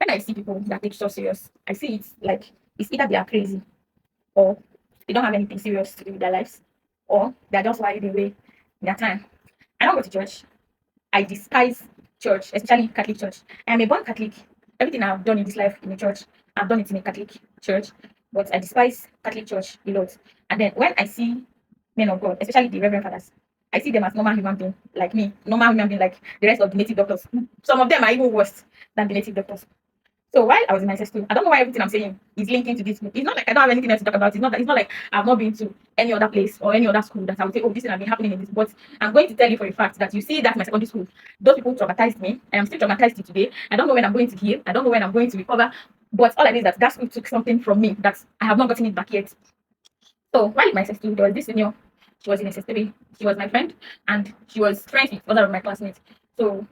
when I see people that take church serious, I see it's like it's either they are crazy or they don't have anything serious to do with their lives, or they're just whiling away their time. I don't go to church. I despise church, especially Catholic church. I am a born Catholic. Everything I've done in this life in a church, I've done it in a Catholic church. But I despise Catholic church a lot. And then when I see men of God, especially the Reverend Fathers, I see them as normal human beings like me, normal human being like the rest of the native doctors. Some of them are even worse than the native doctors. So while I was in my school, I don't know why everything I'm saying is linking to this school. It's not like I don't have anything else to talk about. It's not like I've not been to any other place or any other school that I would say, oh, this thing has been happening in this. But I'm going to tell you for a fact that you see that my secondary school, those people traumatized me, and I'm still traumatized till today. I don't know when I'm going to heal. I don't know when I'm going to recover. But all I know is that that school took something from me that I have not gotten it back yet. So while in my school, there was this senior. She was in SS3. She was my friend, and she was friends with other of my classmates. So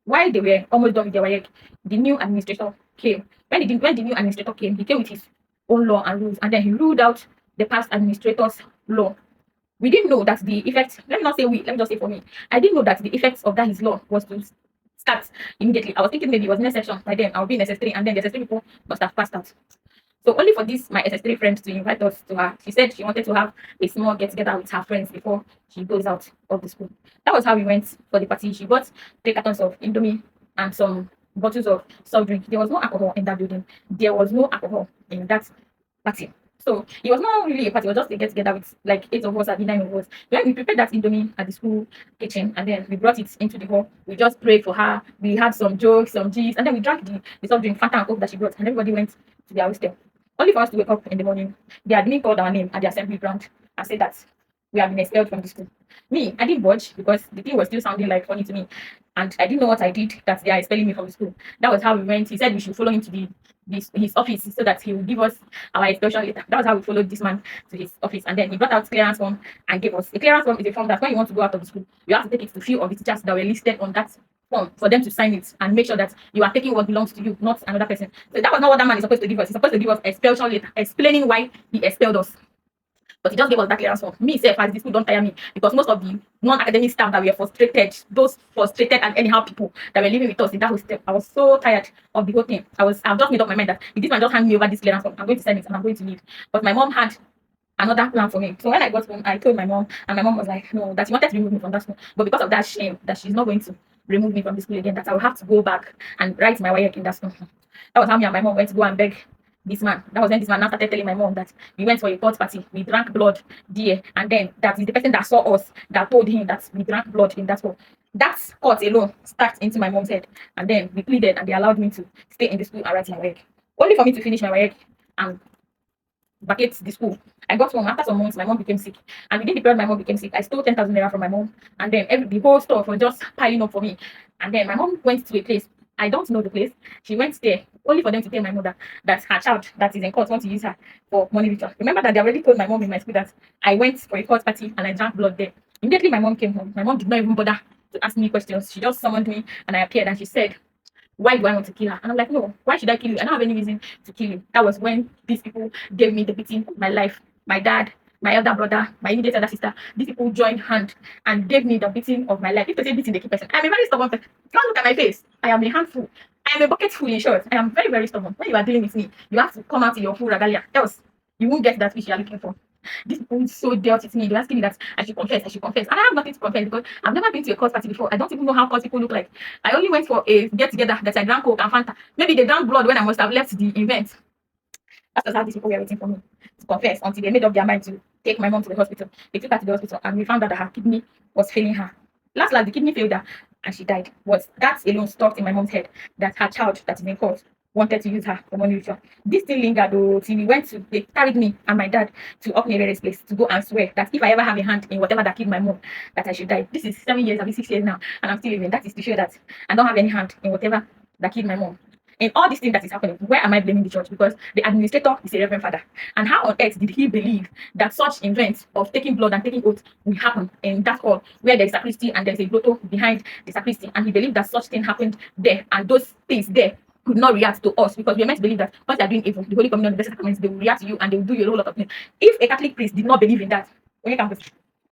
while they were almost done with their work, the new administrator came. When the new administrator came, he came with his own law and rules, and then he ruled out the past administrator's law. We didn't know that the effect, let me not say we, let me just say for me, I didn't know that the effects of that his law was to start immediately. I was thinking maybe it was next section, by then I'll be in SS3, and then the SS3 people must have passed out. So only for this, my SS3 friend to invite us to her. She said she wanted to have a small get together with her friends before she goes out of the school. That was how we went for the party. She bought 3 cartons of Indomie and some bottles of soft drink. There was no alcohol in that building. There was no alcohol in that party. So it was not really a party, it was just a get together with like 8 of us and 9 of us. When we prepared that Indomie at the school kitchen and then we brought it into the hall, we just prayed for her. We had some jokes, some gifs, and then we drank the soft drink, Fanta and Coke that she brought, and everybody went to their hostel. Only for us to wake up in the morning, the admin called our name at the assembly ground and said that we have been expelled from the school. Me, I didn't budge because the thing was still sounding like funny to me. And I didn't know what I did that they are expelling me from the school. That was how we went. He said we should follow him to his office so that he will give us our expulsion letter. That was how we followed this man to his office. And then he brought out clearance form and gave us. A clearance form is a form that when you want to go out of the school, you have to take it to few of the teachers that were listed on that form for them to sign it and make sure that you are taking what belongs to you, not another person. So that was not what that man is supposed to give us. He's supposed to give us expulsion letter explaining why he expelled us. But he just gave us that clearance form. Me, self, as this school don't tire me because most of the non-academic staff that were frustrated, those frustrated and anyhow people that were living with us in that hostel, I was so tired of the whole thing. I've just made up my mind that if this man just hand me over this clearance form, I'm going to sign it and I'm going to leave. But my mom had another plan for me. So when I got home, I told my mom, and my mom was like, no, that she wanted to remove me from that school. But because of that shame that she's not going to remove me from the school again, that I will have to go back and write my work in that school. That was how me and my mom went to go and beg this man. That was when this man now started telling my mom that we went for a court party, we drank blood there, and then that is the person that saw us that told him that we drank blood in that hole. That court alone starts into my mom's head, and then we pleaded and they allowed me to stay in the school and write my work. Only for me to finish my work and vacate the school. I got home after some months, my mom became sick. And within the period my mom became sick, I stole 10,000 naira from my mom. And then the whole stuff was just piling up for me. And then my mom went to a place. I don't know the place. She went there only for them to tell my mother that her child that is in court wants to use her for money ritual. Remember that they already told my mom in my school that I went for a court party and I drank blood there. Immediately my mom came home. My mom did not even bother to ask me questions. She just summoned me and I appeared and she said, why do I want to kill her? And I'm like, no, why should I kill you? I don't have any reason to kill you. That was when these people gave me the beating of my life. My dad, my elder brother, my immediate elder sister, these people joined hand and gave me the beating of my life. If they say beating the key person, I'm a very stubborn person. Don't look at my face. I am a handful. I am a bucket full in short. I am very, very stubborn. When you are dealing with me, you have to come out in your full regalia. Else, you won't get that which you are looking for. These people so dealt with me. They're asking me that I should confess. And I have nothing to confess because I've never been to a court party before. I don't even know how court people look like. I only went for a get together that I drank Coke and Fanta. Maybe they drank blood when I must have left the event. That's just how these people were waiting for me to confess until they made up their mind to take my mom to the hospital. They took her to the hospital and we found out that her kidney was failing her. Last, the kidney failed her and she died. That alone stuck in my mom's head that her child that is in court wanted to use her for money ritual. This thing lingered though till they carried me and my dad to Oknere's place to go and swear that if I ever have a hand in whatever that killed my mom, that I should die. This is 7 years, I'll be 6 years now, and I'm still living. That is to show that I don't have any hand in whatever that killed my mom. In all these things that is happening, where am I blaming the church? Because the administrator is a reverend father. And how on earth did he believe that such events of taking blood and taking oath will happen in that hall where there is sacristy and there is a grotto behind the sacristy? And he believed that such thing happened there and those things there could not react to us because we are meant to believe that once they are doing evil, the Holy Communion, the blessed sacraments, they will react to you and they will do you a whole lot of things. If a Catholic priest did not believe in that, when you campus,